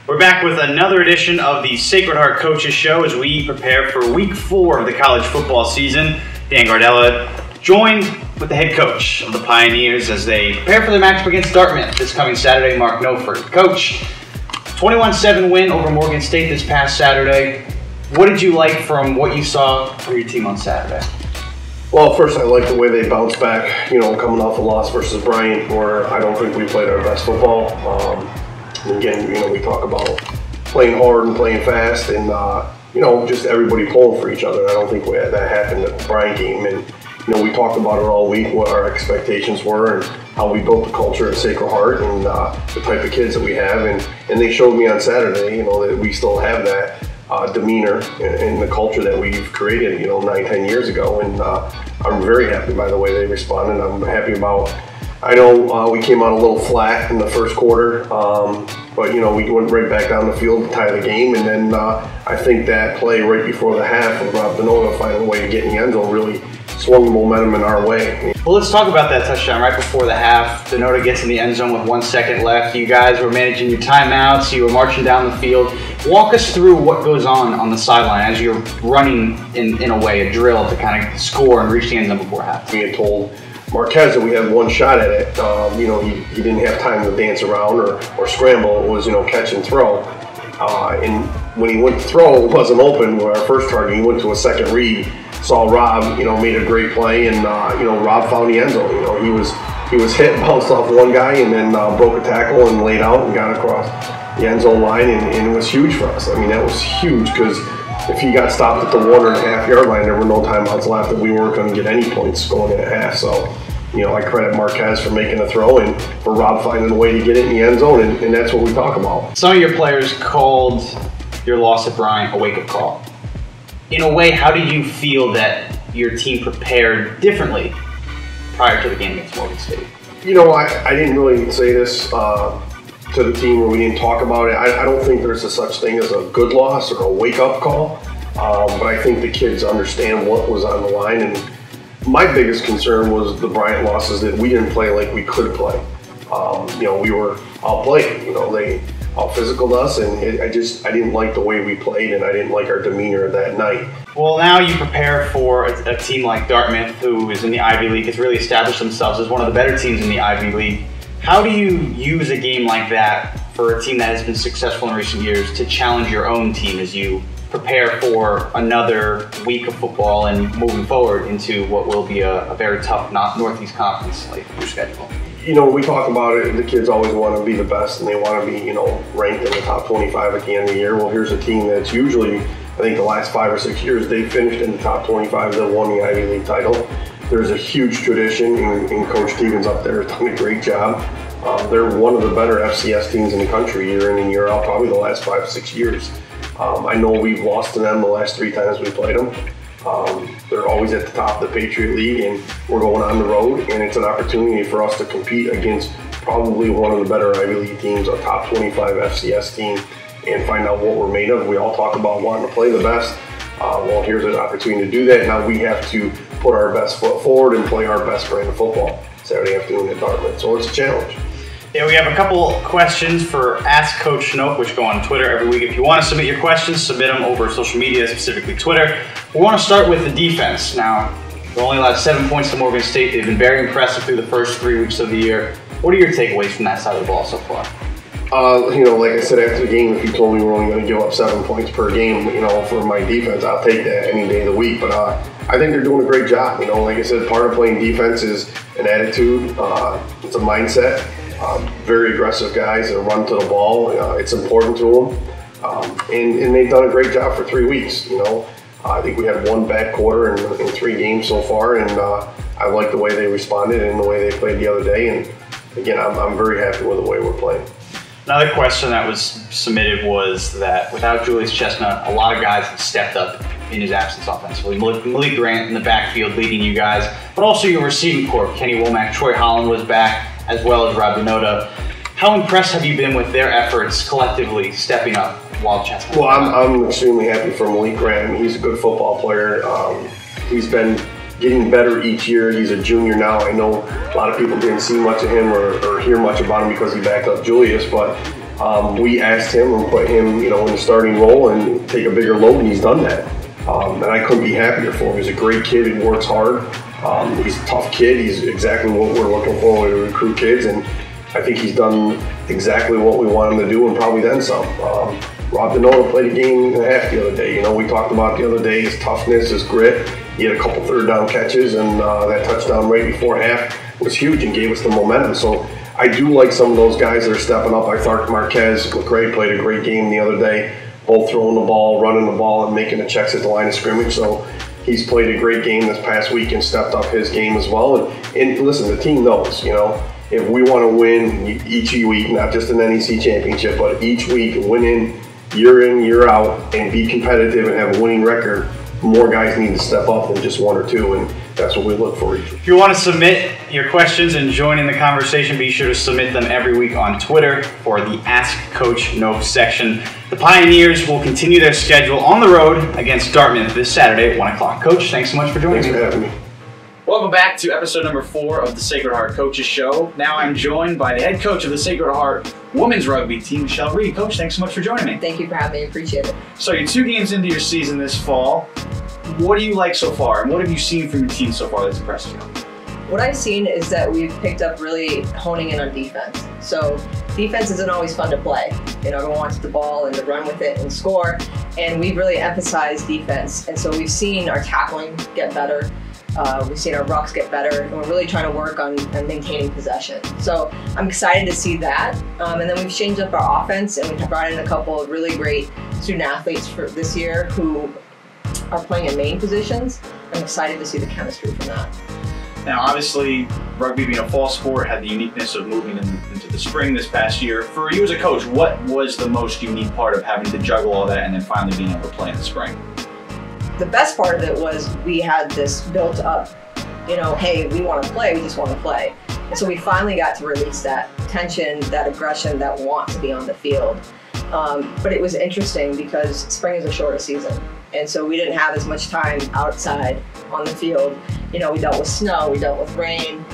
We're back with another edition of the Sacred Heart Coaches Show as we prepare for Week 4 of the college football season. Dan Gardella joined with the head coach of the Pioneers as they prepare for their matchup against Dartmouth this coming Saturday, Mark Nofri. Coach, 21-7 win over Morgan State this past Saturday. What did you like from what you saw from your team on Saturday? Well, first, I like the way they bounced back, coming off a loss versus Bryant, where I don't think we played our best football. Again, we talk about playing hard and playing fast and, just everybody pulling for each other. I don't think that happened at the Bryant game. And, we talked about it all week, what our expectations were and how we built the culture at Sacred Heart and the type of kids that we have. And they showed me on Saturday, that we still have that demeanor and the culture that we've created, 9-10 years ago. And I'm very happy by the way they responded. I'm happy about, I know we came out a little flat in the first quarter, but we went right back down the field to tie the game. And then I think that play right before the half with Rob Denota finding a way to get in the end zone really swung the momentum in our way. Well, let's talk about that touchdown right before the half. Denota gets in the end zone with 1 second left. You guys were managing your timeouts. You were marching down the field. Walk us through what goes on the sideline as you're running, in a way, a drill to kind of score and reach the end zone before half. We had told Marquez that we had one shot at it. He didn't have time to dance around or scramble. It was, catch and throw. And when he went to throw, it wasn't open. Our first target, he went to a second read. Saw Rob, made a great play, and Rob found the end zone. He was hit, bounced off one guy, and then broke a tackle and laid out and got across the end zone line, and it was huge for us. I mean, that was huge because if he got stopped at the 1.5 yard line, there were no timeouts left, and we weren't going to get any points going in at half. So, I credit Marquez for making the throw and for Rob finding a way to get it in the end zone, and that's what we talk about. Some of your players called your loss at Bryant a wake-up call. In a way, how did you feel that your team prepared differently prior to the game against Morgan State? I didn't really say this to the team where we didn't talk about it. I don't think there's a such thing as a good loss or a wake-up call, but I think the kids understand what was on the line. And my biggest concern was the Bryant losses that we didn't play like we could play. We were outplayed. They out-physicaled us, and I didn't like the way we played, and I didn't like our demeanor that night. Well, now you prepare for a team like Dartmouth, who is in the Ivy League, has really established themselves as one of the better teams in the Ivy League. How do you use a game like that for a team that has been successful in recent years to challenge your own team as you prepare for another week of football and moving forward into what will be a very tough Northeast Conference slate for your schedule? We talk about it, the kids always want to be the best and they want to be, ranked in the top 25 at the end of the year. Well, here's a team that's usually, I think the last 5 or 6 years, they've finished in the top 25 that won the Ivy League title. There's a huge tradition, and Coach Stevens up there has done a great job. They're one of the better FCS teams in the country year in and year out, probably the last 5 or 6 years. I know we've lost to them the last 3 times we played them. They're always at the top of the Patriot League, and we're going on the road, and it's an opportunity for us to compete against probably one of the better Ivy League teams, a top 25 FCS team, and find out what we're made of. We all talk about wanting to play the best. Well, here's an opportunity to do that. Now we have to put our best foot forward and play our best brand of football Saturday afternoon at Dartmouth. So it's a challenge. Yeah, we have a couple questions for Ask Coach Schnoke, which go on Twitter every week. If you want to submit your questions, submit them over social media, specifically Twitter. We want to start with the defense. Now, we only allowed 7 points to Morgan State. They've been very impressive through the first 3 weeks of the year. What are your takeaways from that side of the ball so far? Like I said after the game, if you told me we're only going to give up 7 points per game, for my defense, I'll take that any day of the week. But I think they're doing a great job. Like I said, part of playing defense is an attitude. It's a mindset. Very aggressive guys that run to the ball. It's important to them. And they've done a great job for 3 weeks. I think we had 1 bad quarter in 3 games so far, and I like the way they responded and the way they played the other day. And again, I'm very happy with the way we're playing. Another question that was submitted was that without Julius Chestnut, a lot of guys have stepped up in his absence offensively. Malik Grant in the backfield leading you guys, but also your receiving corps. Kenny Womack, Troy Holland was back, as well as Rob Denota. How impressed have you been with their efforts collectively stepping up while Chestnut? Well, I'm extremely happy for Malik Grant. He's a good football player. He's been getting better each year. He's a junior now. I know a lot of people didn't see much of him or hear much about him because he backed up Julius, but we asked him and put him, in the starting role and take a bigger load, and he's done that. And I couldn't be happier for him. He's a great kid. He works hard. He's a tough kid. He's exactly what we're looking for when we recruit kids, and I think he's done exactly what we want him to do and probably then some. Rob Denona played a game and a half the other day. We talked about the other day his toughness, his grit. He had a couple third down catches, and that touchdown right before half was huge and gave us the momentum. So I do like some of those guys that are stepping up. I thought Marquez McRae played a great game the other day, both throwing the ball, running the ball, and making the checks at the line of scrimmage. So he's played a great game this past week and stepped up his game as well. And listen, the team knows, if we want to win each week, not just an NEC championship, but each week, win in, year out, and be competitive and have a winning record, more guys need to step up than just one or two, and that's what we look for each week. If you want to submit your questions and join in the conversation, be sure to submit them every week on Twitter for the Ask Coach Nof section. The Pioneers will continue their schedule on the road against Dartmouth this Saturday at 1 o'clock. Coach, thanks so much for joining me. Thanks for having me. Welcome back to episode number 4 of the Sacred Heart Coaches Show. Now I'm joined by the head coach of the Sacred Heart women's rugby team, Michelle Reed. Coach, thanks so much for joining me. Thank you for having me. Appreciate it. So you're 2 games into your season this fall. What do you like so far, and what have you seen from your team so far that's impressed you? What I've seen is that we've picked up really honing in on defense. So defense isn't always fun to play. Everyone wants the ball and to run with it and score, and we've really emphasized defense. And so we've seen our tackling get better. We've seen our rucks get better, and we're really trying to work on maintaining possession. So I'm excited to see that. And then we've changed up our offense, and we've brought in a couple of really great student athletes for this year who are playing in main positions. I'm excited to see the chemistry from that. Now, obviously, rugby being a fall sport had the uniqueness of moving into the spring this past year. For you as a coach, what was the most unique part of having to juggle all that and then finally being able to play in the spring? The best part of it was we had this built up, hey, we want to play, we just want to play. And so we finally got to release that tension, that aggression, that want to be on the field. But it was interesting because spring is a shorter season. And so we didn't have as much time outside on the field. We dealt with snow, we dealt with rain.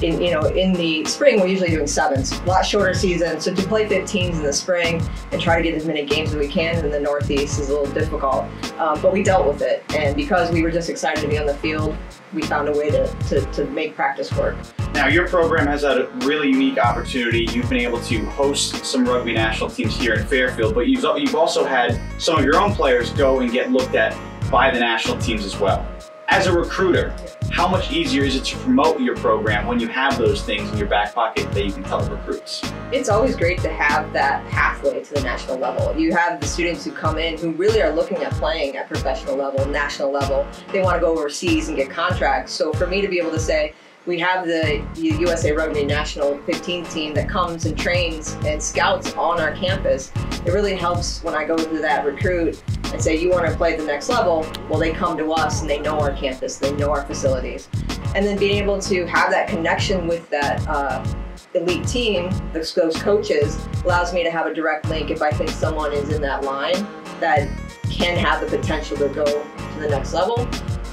In the spring, we're usually doing 7s, a lot shorter season. So to play 15s in the spring and try to get as many games as we can in the Northeast is a little difficult. But we dealt with it. And because we were just excited to be on the field, we found a way to make practice work. Now, your program has had a really unique opportunity. You've been able to host some rugby national teams here in Fairfield, but you've also had some of your own players go and get looked at by the national teams as well. As a recruiter, how much easier is it to promote your program when you have those things in your back pocket that you can tell the recruits? It's always great to have that pathway to the national level. You have the students who come in who really are looking at playing at professional level, national level. They want to go overseas and get contracts. So for me to be able to say, we have the USA Rugby National 15 team that comes and trains and scouts on our campus, it really helps when I go to that recruit and say, you want to play at the next level? Well, they come to us and they know our campus, they know our facilities. And then being able to have that connection with that elite team, those coaches, allows me to have a direct link if I think someone is in that line that can have the potential to go to the next level.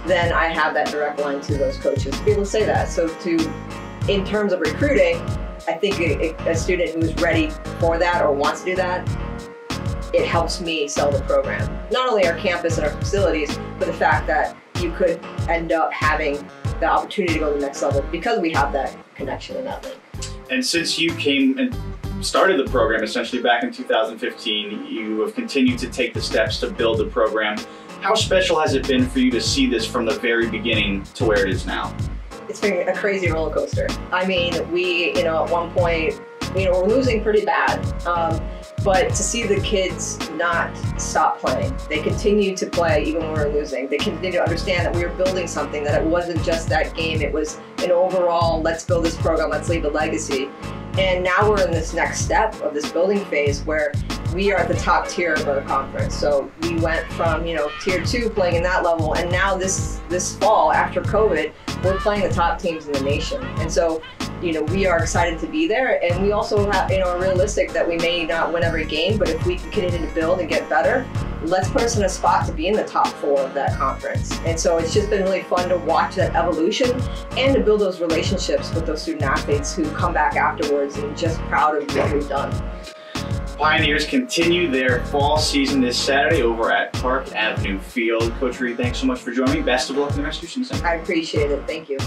Then I have that direct line to those coaches to be able to say that. So in terms of recruiting, I think a student who's ready for that or wants to do that, it helps me sell the program. Not only our campus and our facilities, but the fact that you could end up having the opportunity to go to the next level because we have that connection and that link. And since you came and started the program essentially back in 2015, you have continued to take the steps to build the program. How special has it been for you to see this from the very beginning to where it is now? It's been a crazy roller coaster. I mean, we, at one point, we're losing pretty bad. But to see the kids not stop playing, they continue to play even when we're losing. They continue to understand that we were building something, that it wasn't just that game, it was an overall, let's build this program, let's leave a legacy. And now we're in this next step of this building phase where we are at the top tier of our conference. So we went from, tier 2 playing in that level, and now this fall after COVID, we're playing the top teams in the nation. And so, we are excited to be there, and we also have, are realistic that we may not win every game, but if we can continue to build and get better, let's put us in a spot to be in the top 4 of that conference. And so it's just been really fun to watch that evolution and to build those relationships with those student athletes who come back afterwards and just proud of what we've done. Pioneers continue their fall season this Saturday over at Park Avenue Field. Coach Reed, thanks so much for joining me. Best of luck in the rest of your season. I appreciate it. Thank you.